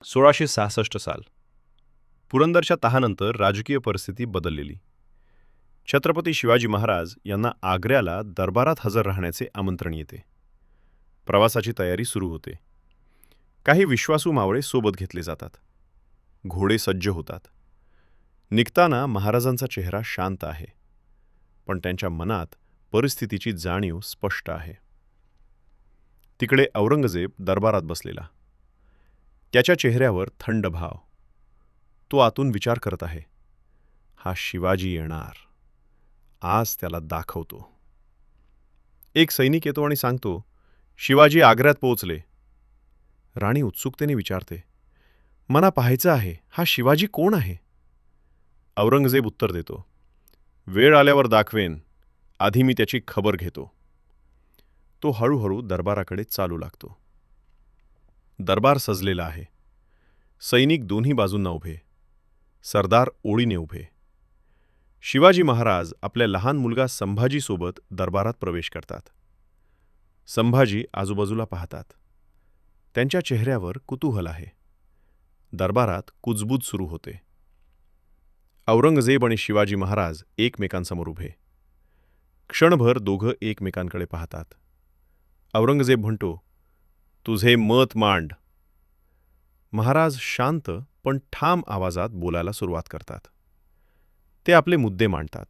1666 साल. पुरंदरच्या तहानंतर राजकीय परिस्थिती बदललेली. छत्रपती शिवाजी महाराज यांना आग्र्याला दरबारात हजर राहण्याचे आमंत्रण येते. प्रवासाची तयारी सुरू होते. काही विश्वासू मावळे सोबत घेतले जातात. घोडे सज्ज होतात. निघताना महाराजांचा चेहरा शांत आहे, पण त्यांच्या मनात परिस्थितीची जाणीव स्पष्ट आहे. तिकडे औरंगजेब दरबारात बसलेला. त्याच्या चेहऱ्यावर थंड भाव. तो आतून विचार करत आहे, हा शिवाजी येणार, आज त्याला दाखवतो. एक सैनिक येतो आणि सांगतो, शिवाजी आग्र्यात पोहोचले. राणी उत्सुकतेने विचारते, मला पाहायचं आहे, हा शिवाजी कोण आहे? औरंगजेब उत्तर देतो, वेळ आल्यावर दाखवेन, आधी मी त्याची खबर घेतो. तो हळूहळू दरबाराकडे चालू लागतो. दरबार सजलेला आहे. सैनिक दोन्ही बाजूंना उभे. सरदार ओळीने उभे. शिवाजी महाराज आपल्या लहान मुलगा संभाजीसोबत दरबारात प्रवेश करतात. संभाजी आजूबाजूला पाहतात. त्यांच्या चेहऱ्यावर कुतूहल आहे. दरबारात कुजबूज सुरू होते. औरंगजेब आणि शिवाजी महाराज एकमेकांसमोर उभे. क्षणभर दोघं एकमेकांकडे पाहतात. औरंगजेब म्हणतो, तुझे मत मांड. महाराज शांत पण ठाम आवाजात बोलायला सुरुवात करतात. ते आपले मुद्दे मांडतात.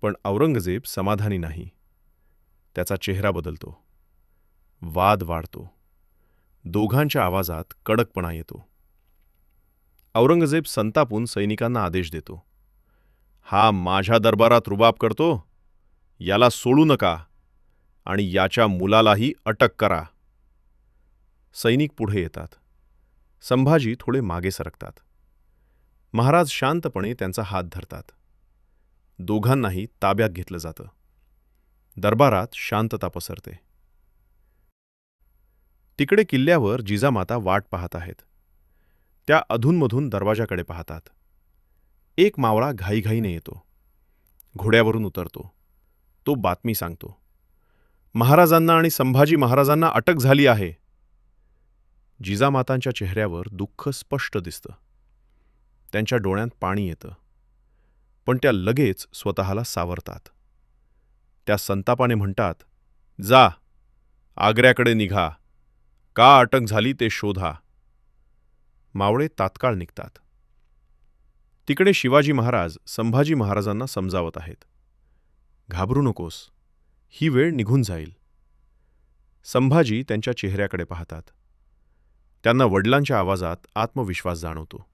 पण औरंगजेब समाधानी नाही. त्याचा चेहरा बदलतो. वाद वाढतो. दोघांच्या आवाजात कडकपणा येतो. औरंगजेब संतापून सैनिकांना आदेश देतो, हा माझ्या दरबारात रुबाब करतो, याला सोडू नका आणि याच्या मुलालाही अटक करा. सैनिक पुढे येतात. संभाजी थोडे मागे सरकतात. महाराज शांतपणे त्यांचा हात धरतात. दोघांनाही ताब्यात घेतलं जातं. दरबारात शांतता पसरते. तिकडे किल्ल्यावर जिजामाता वाट पाहत आहेत. त्या अधूनमधून दरवाजाकडे पाहतात. एक मावळा घाईघाईने येतो. घोड्यावरून उतरतो. तो बातमी सांगतो, महाराजांना आणि संभाजी महाराजांना अटक झाली आहे. जिजामातांच्या चेहऱ्यावर दुःख स्पष्ट दिसतं. त्यांच्या डोळ्यात पाणी येतं. पण त्या लगेच स्वतःला सावरतात. त्या संतापाने म्हणतात, जा, आग्र्याकडे निघा. का अटक झाली ते शोधा. मावळे तात्काळ निघतात. तिकडे शिवाजी महाराज संभाजी महाराजांना समजावत आहेत. घाबरू नकोस, ही वेळ निघून जाईल. संभाजी त्यांच्या चेहऱ्याकडे पाहतात. त्यांना वडिलांच्या आवाजात आत्मविश्वास जाणवतो.